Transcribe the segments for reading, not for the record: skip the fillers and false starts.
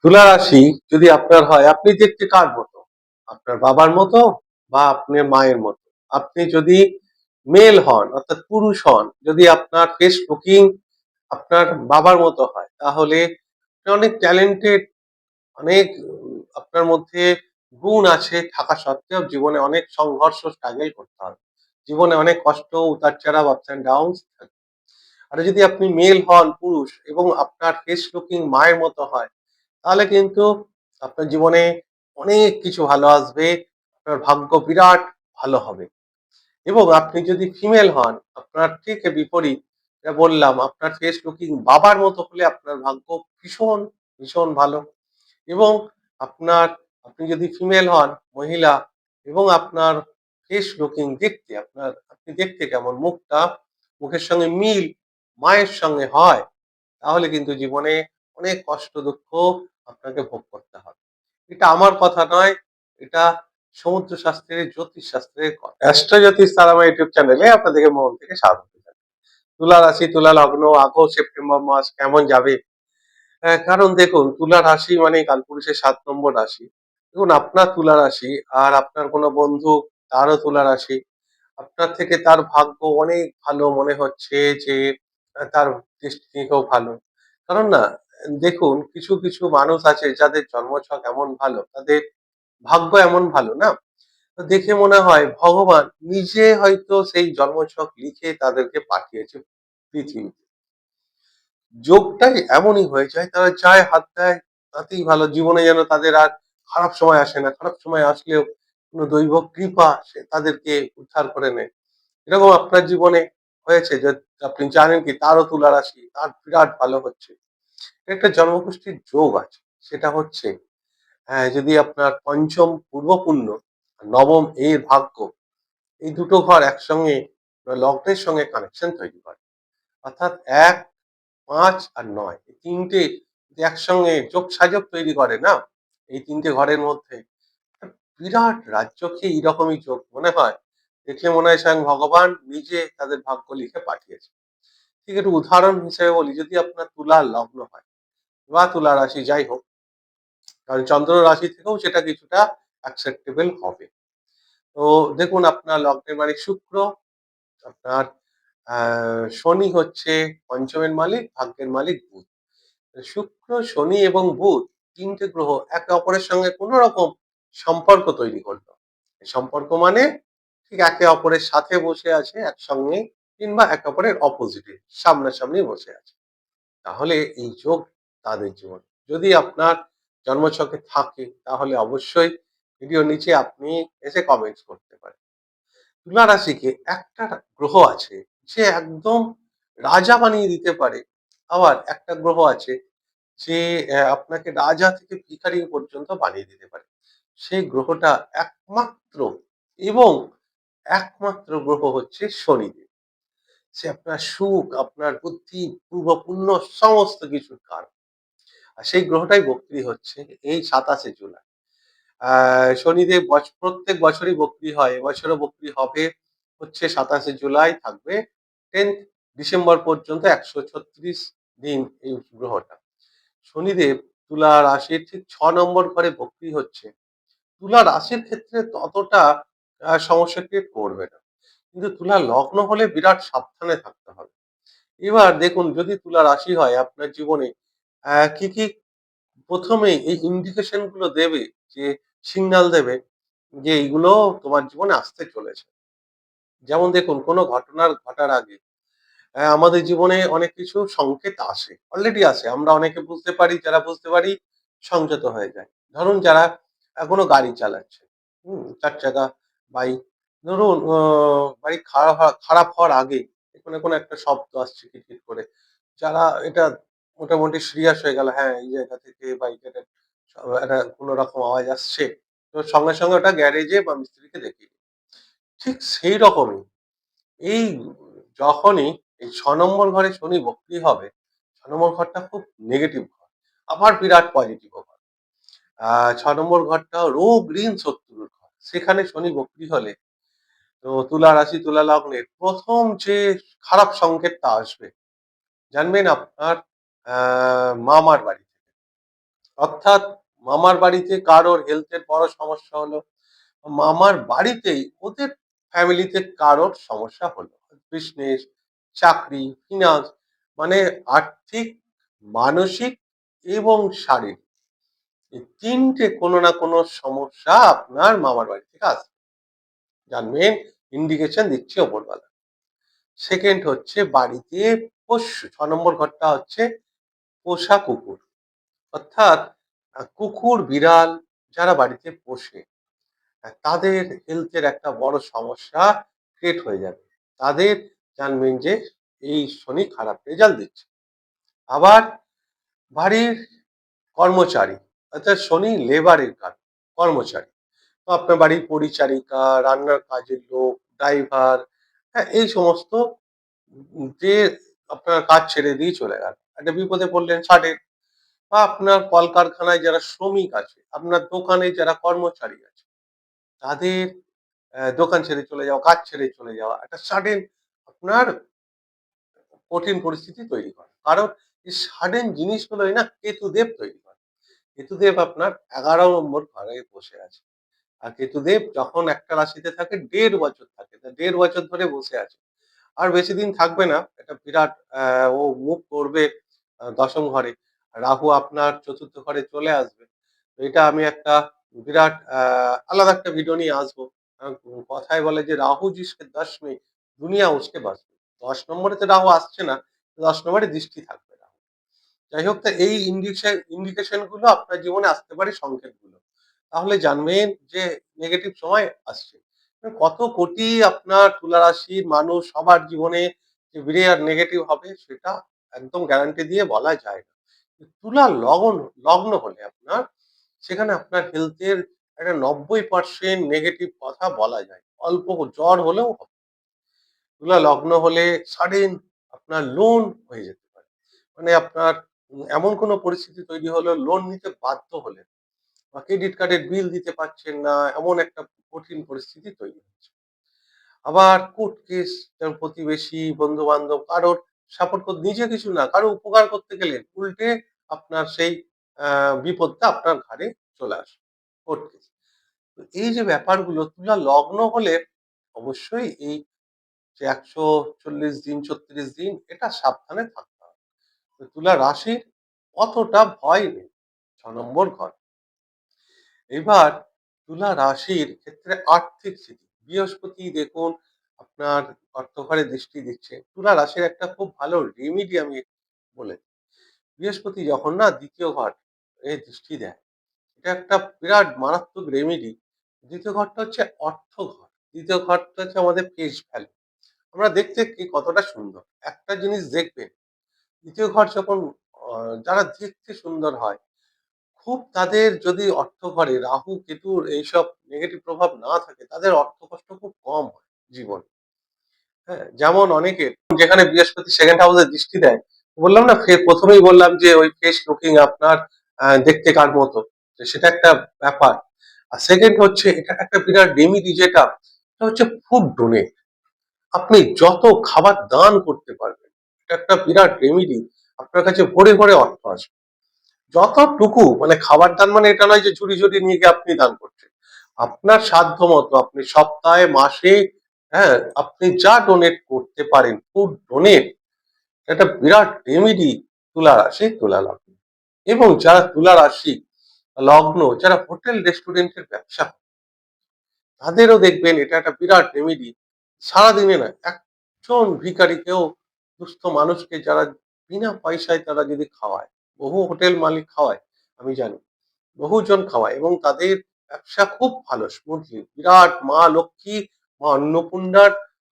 তুলা রাশি যদি আপনার হয়, আপনি দেখতে কার মতো? আপনার বাবার মতো বা আপনার মায়ের মতো? আপনি যদি মেল হন অর্থাৎ পুরুষ হন, যদি আপনার ফেস লুকিং আপনার বাবার মতো হয়, তাহলে আপনি অনেক ট্যালেন্টেড, অনেক আপনার মধ্যে গুণ আছে থাকা সত্ত্বেও জীবনে অনেক সংঘর্ষ স্ট্রাগল করতে হবে। জীবনে অনেক কষ্ট, উতার-চড়াও, আপস অ্যান্ড ডাউনস থাকবে। আর যদি আপনি মেল হন, পুরুষ এবং আপনার ফেস লুকিং মায়ের মতো হয়, তাহলে কিন্তু আপনার জীবনে অনেক কিছু ভালো আসবে। আপনার ভাগ্য বিরাট ভালো হবে। এবং আপনি যদি ফিমেল হন, আপনার ঠিক বিপরীত, যেটা বললাম, আপনার ফেস লুকিং বাবার মতো হলে আপনার ভাগ্য ভীষণ, ভীষণ ভালো। এবং আপনার আপনি যদি ফিমেল হন, মহিলা, এবং আপনার ফেস লুকিং দেখতে আপনি দেখতে কেমন, মুখের সঙ্গে মিল মায়ের সঙ্গে হয়, তাহলে কিন্তু জীবনে অনেক কষ্ট দুঃখ আপনাকে ভোগ করতে হবে। এটা আমার কথা নয়, এটা সমুদ্র শাস্ত্রের, জ্যোতিষ শাস্ত্রের কথা। অ্যাস্ট্রো জ্যোতিষ তারামা ইউটিউব চ্যানেলে আপনাদেরকে মন থেকে স্বাগত জানাই। তুলা রাশি, তুলা লগ্ন, আগস্ট সেপ্টেম্বর মাস কেমন যাবে? কারণ দেখুন, তুলা রাশি মানে কালপুরুষের ৭ নম্বর রাশি। দেখুন, আপনার তুলা রাশি আর আপনার কোনো বন্ধু তারও তুলা রাশি। আপনার থেকে তার ভাগ্য অনেক ভালো মনে হচ্ছে, যে তার ডেস্টিনিটাও ভালো। কারণ না, দেখুন, কিছু, কিছু মানুষ আছে যাদের জন্মছক এমন ভালো, তাদের ভাগ্য এমন ভালো না? তো দেখে মনে হয় ভগবান নিজে হয়তো সেই জন্মছক লিখে তাদেরকে পাঠিয়েছে পৃথিবীতে। যোগটাই এমনই হয়ে যায়, তারা চায় হাত দেয়, তাতেই ভালো। জীবনে যেন তাদের আর খারাপ সময় আসে না। খারাপ সময় আসলেও কোন দৈব কৃপা সে তাদেরকে উদ্ধার করে নেয়। এরকম আপনার জীবনে হয়েছে যে আপনি জানেন কি তারও তুলা রাশি, তার বিরাট ভালো হচ্ছে। একটা জন্মকুষ্ঠির যোগ আছে। সেটা হচ্ছে, যদি আপনার পঞ্চম পূর্বপুণ্য আর নবম এর ভাগ্য, এই দুটো ঘর একসঙ্গে লগ্নের সঙ্গে কানেকশন তৈরি করে। অর্থাৎ ১, ৫ আর ৯, এই ৩ টে যদি একসঙ্গে যোগসাযোগ তৈরি করে না, এই ৩ টে ঘরের মধ্যে একটা বিরাট রাজ্যকে এইরকমই যোগ মনে হয়। দেখলে মনে হয় স্বয়ং ভগবান নিজে তাদের ভাগ্য লিখে পাঠিয়েছে। ঠিক একটু উদাহরণ হিসেবে বলি, যদি আপনার তুলা লগ্ন হয় বা তুলা রাশি, যাই হোক, কারণ চন্দ্র রাশি থেকেও সেটা কিছুটা অ্যাকসেপ্টেবল হবে। তো দেখুন, আপনার লগ্নের মালিক শুক্র, আপনার শনি হচ্ছে পঞ্চমের মালিক, ভাগ্যের মালিক বুধ। শুক্র, শনি এবং বুধ, ৩ টে গ্রহ একে অপরের সঙ্গে কোন রকম সম্পর্ক তৈরি করলো। এই সম্পর্ক মানে ঠিক একে অপরের সাথে বসে আছে একসঙ্গে, কিংবা একে অপরের অপোজিটে সামনাসামনি বসে আছে। তাহলে এই যোগ তাদের জীবন। যদি আপনার জন্মছকে থাকে, তাহলে অবশ্যই ভিডিওর নিচে আপনি এসে কমেন্টস করতে পারেন। তুলা রাশিকে একটা গ্রহ আছে যে একদম রাজা বানিয়ে দিতে পারে। আবার একটা গ্রহ আছে যে আপনাকে রাজা থেকে ভিখারি পর্যন্ত বানিয়ে দিতে পারে। সেই গ্রহটা একমাত্র এবং একমাত্র গ্রহ হচ্ছে শনিদেব। সে আপনার সুখ, আপনার বুদ্ধি, পূর্বপুণ্য সমস্ত কিছুর কারণ। আর সেই গ্রহটাই বক্রী হচ্ছে এই ২৭শে জুলাই। শনিদেব প্রত্যেক বছরই বক্রী হয়। এবছরও বক্রী হবে হচ্ছে ২৭শে জুলাই, থাকবে 10th ডিসেম্বর পর্যন্ত, ১৩৬ দিন এই গ্রহটা। শনিদেব তুলা রাশির ঠিক ৬ নম্বর ঘরে বক্রী হচ্ছে। তুলা রাশির ক্ষেত্রে ততটা সমস্যা ক্রিয়েট করবে না। কিন্তু তুলা লগ্ন হলে বিরাট সাবধানে থাকতে হবে। এবার দেখুন, যদি তুলা রাশি হয় আপনার জীবনে, কি, কি ১ম এই এই ইন্ডিকেশন গুলো দেবে, যে সিগন্যাল দেবে যে এইগুলো তোমার জীবনে আসতে চলেছে। যেমন দেখুন, কোন ঘটনার ঘটার আগে আমাদের জীবনে অনেক কিছু সংকেত আসে। অলরেডি আসে। আমরা অনেকে বুঝতে পারি, যারা বুঝতে পারি সংযত হয়ে যায়। ধরুন, যারা কোন গাড়ি চালাচ্ছে, ৪ চাকা, বাইক, ধরুন বাইক খারাপ হওয়ার আগে কোনো একটা শব্দ আসছে কিট করে। যারা এটা মোটামুটি সিরিয়াস হয়ে গেল, হ্যাঁ, এই জায়গা থেকে বাইকের একটা কোন রকম আওয়াজ আসছে। তো সঙ্গে, সঙ্গে ওটা গ্যারেজে বা মিস্ত্রিকে দেখিয়ে দিই। ঠিক সেই রকমই এই যখনই এই ৬ নম্বর ঘরে শনি বক্রী হবে, ৬ নম্বর ঘরটা খুব নেগেটিভ ঘর। আবার বিরাট পজিটিভ ও ঘর। ৬ নম্বর ঘরটা রোগ, ঋণ, শত্রুর ঘর। সেখানে শনি বক্রী হলে, তো তুলা রাশি, তুলা লগ্নের ১ম যে খারাপ সংকেতটা আসবে, জানবেন আপনার মামার বাড়ি থেকে। অর্থাৎ মামার বাড়িতে কারোর হেলথের বড় সমস্যা হলো, মামার বাড়িতেই ওদের ফ্যামিলিতে কারোর সমস্যা হলো, বিজনেস, চাকরি, ফিনান্স, মানে আর্থিক, মানসিক এবং শারীরিক, এই তিনটে কোনো না কোনো সমস্যা আপনার মামার বাড়ি থেকে আসবে, যার মেন ইন্ডিকেশন দিচ্ছে ওপরওয়ালা। সেকেন্ড হচ্ছে বাড়িতে পোষ্য, 6 নম্বর ঘরটা হচ্ছে পোষা কুকুর, অর্থাৎ কুকুর বিড়াল যারা বাড়িতে পোষে তাদের হেলথের একটা বড় সমস্যা ক্রিয়েট হয়ে যাবে, তাদের জানবেন যে এই শনি খারাপ রেজাল্ট দিচ্ছে। আবার বাড়ির কর্মচারী, অর্থাৎ শনি লেবারের কাজ, কর্মচারী, তো আপনার বাড়ির পরিচারিকা, রান্নার কাজের লোক, ড্রাইভার, হ্যাঁ, এই সমস্ত যে আপনার কাজ ছেড়ে দিয়ে চলে গেল, একটা বিপদে পড়লেন ছাড়েন, বা আপনার কলকারখানায় যারা শ্রমিক আছে, আপনার দোকানে যারা কর্মচারী আছে, তাদের দোকান ছেড়ে চলে যাওয়া, কাজ ছেড়ে চলে যাওয়া, একটা সাডেন আপনার কঠিন পরিস্থিতি তৈরি করে। কারণ এই সাডেন জিনিসগুলোই না কেতুদেব তৈরি করে। কেতুদেব আপনার 11 নম্বর ঘরে বসে আছে। আর কেতুদেব যখন একটা রাশিতে থাকে 1.5 বছর থাকে। তা 1.5 বছর ধরে বসে আছে। আর বেশি দিন থাকবে না। এটা বিরাট ও মুভ করবে ১০ম ঘরে। রাহু আপনার ৪র্থ ঘরে চলে আসবে। তো এটা আমি একটা বিরাট আলাদা একটা ভিডিও নিয়ে আসবো। কথায় বলে যে রাহু জিসকে ১০ में দুনিয়া उसके बस में। ১০ নম্বরে তো রাহু আসছে না। ১০ নম্বরে দৃষ্টি থাকবে রাহু। যাই হোক, তো এই ইন্ডিকেশন গুলো আপনার জীবনে আসতে পারে, সংকেতগুলো। তাহলে জানবেন যে নেগেটিভ সময় আসছে। কত কোটি আপনার তুলা রাশির মানুষ সবার জীবনে যে বিরাট নেগেটিভ হবে সেটা একদম গ্যারান্টি দিয়ে বলা যায় না। তুলা লগ্ন হলে আপনার সেখানে আপনার হেলথের একটা ৯০% নেগেটিভ কথা বলা যায়। অল্প জ্বর হলেও হবে। তুলা লগ্ন হলে সাডেন আপনার লোন হয়ে যেতে পারে। মানে আপনার এমন কোনো পরিস্থিতি তৈরি হলো, লোন নিতে বাধ্য হলেন বা ক্রেডিট কার্ডের বিল দিতে পারছেন না, এমন একটা কঠিন পরিস্থিতি তৈরি হচ্ছে। আবার কোর্ট কেস, যেমন প্রতিবেশী, বন্ধু-বান্ধব কারোর সাপোর্ট নিজে কিছু না, কারো উপকার করতে গেলে উল্টে আপনার সেই বিপদটা আপনার ঘাড়ে চলে আসে, কোর্ট কেস। তো এই যে ব্যাপারগুলো তুলা লগ্ন হলে অবশ্যই এই যে ১৪০ দিন, ৩৬ দিন এটা সাবধানে থাকতে হবে। তো তুলা রাশির অতটা ভয় নেই। ৬ নম্বর ঘর। এবার তুলা রাশির ক্ষেত্রে আর্থিক স্থিতি, বৃহস্পতি দেখুন আপনার অর্থঘরে দৃষ্টি দিচ্ছে। তুলা রাশির একটা খুব ভালো রেমিডি আমি বলে দিই। বৃহস্পতি যখন না ২য় ঘর এ দৃষ্টি দেয়, এটা একটা বিরাট মারাত্মক রেমিডি। ২য় ঘরটা হচ্ছে অর্থ ঘর। ২য় ঘরটা হচ্ছে আমাদের ফেস ভ্যালু। আমরা দেখতে কি কতটা সুন্দর। একটা জিনিস দেখবেন, ২য় ঘর যখন যারা দেখতে সুন্দর হয়, খুব তাদের যদি অর্থ ঘরে রাহু, কেতুর এইসব নেগেটিভ প্রভাব না থাকে, তাদের অর্থ কষ্ট খুব কম হয় জীবনে। হ্যাঁ? যেমন অনেকের যেখানে বৃহস্পতি 2nd হাউসে দৃষ্টি দেয়, বললাম না ১ম এই বললাম যে ওই ফেস লুকিং আপনার দেখতে কার মতো। তো সেটা একটা ব্যাপার। আর 2nd হচ্ছে এটা একটা বিরাট রেমেডি, যেটা সেটা হচ্ছে ফুড ডোনেট। আপনি যত খাবার দান করতে পারবেন, এটা একটা বিরাট রেমেডি। আপনার কাছে ভরে, ভরে অর্থ আসবে। যতটুকু মানে খাবার দান মানে এটা নয় যে ঝুড়ি নিয়ে গিয়ে আপনি দান করছেন। আপনার সাধ্য মতো আপনি সপ্তাহে, মাসে, হ্যাঁ, আপনি যা ডোনেট করতে পারেন, ফুড ডোনেট, এটা বিরাট রেমেডি তুলা রাশি, তুলা লগ্ন। এবং যারা তুলা রাশি লগ্ন, যারা হোটেল রেস্টুরেন্টের ব্যবসা করে, তাদেরও দেখবেন এটা একটা বিরাট রেমেডি। সারাদিনে না, একজন ভিখারিকেও, দুস্থ মানুষকে যারা বিনা পয়সায় তারা যদি খাওয়ায়, বহু হোটেল মালিক খাওয়ায়, আমি জানি। বহুজন খাওয়ায় এবং তাদের ব্যবসা খুব ভালো, স্মুথলি। বিরাট মা লক্ষ্মী, মা অন্নপূর্ণার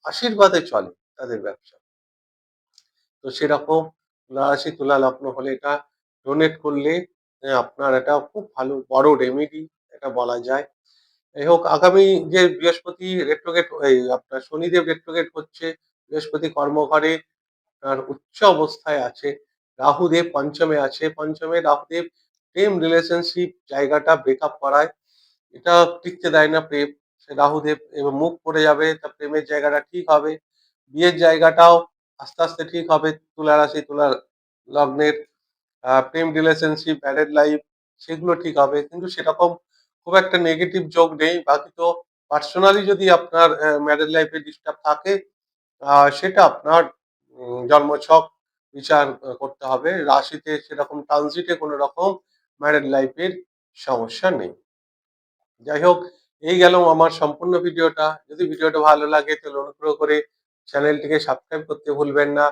আশীর্বাদে চলে তাদের ব্যবসা। তো সেরকম তুলা রাশি, তুলা লগ্ন হলে এটা ডোনেট করলে আপনার এটা খুব ভালো বড় রেমেডি, এটা বলা যায়। যাই হোক, আগামী যে বৃহস্পতি রেট্রোগেট, এই আপনার শনিদেব রেট্রোগেট হচ্ছে, বৃহস্পতি কর্মঘরে আপনার উচ্চ অবস্থায় আছে, রাহুদেব পঞ্চমে আছে, পঞ্চমে রাহুদেব প্রেম রিলেশনশিপ জায়গাটা ব্রেকআপ করায়, এটা টিকতে দেয় না প্রেম। সে রাহুদেব এবার মুভ করে যাবে, তা প্রেমের জায়গাটা ঠিক হবে, বিয়ের জায়গাটাও আস্তে আস্তে ঠিক হবে। তুলা রাশি, তুলা লগ্নের প্রেম রিলেশনশিপ, ম্যারেড লাইফ সেগুলো ঠিক হবে। কিন্তু সেরকম খুব একটা নেগেটিভ যোগ নেই। বাকি তো পার্সোনালি যদি আপনার ম্যারেজ লাইফ এ ডিস্টার্ব থাকে, সেটা আপনার জন্মছক বিচার করতে হবে। রাশিতে সেরকম ট্রানজিটে কোন রকম ম্যারেড লাইফ এর সমস্যা নেই। যাই হোক, এই গেল আমার সম্পূর্ণ ভিডিওটা। যদি ভিডিওটা ভালো লাগে তাহলে অনুগ্রহ করে চ্যানেলটিকে সাবস্ক্রাইব করতে ভুলবেন না।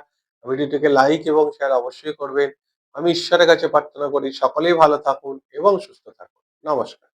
ভিডিওটিকে লাইক এবং শেয়ার অবশ্যই করবেন। আমি ঈশ্বরের কাছে প্রার্থনা করি সকলেই ভালো থাকুন এবং সুস্থ থাকুন। নমস্কার।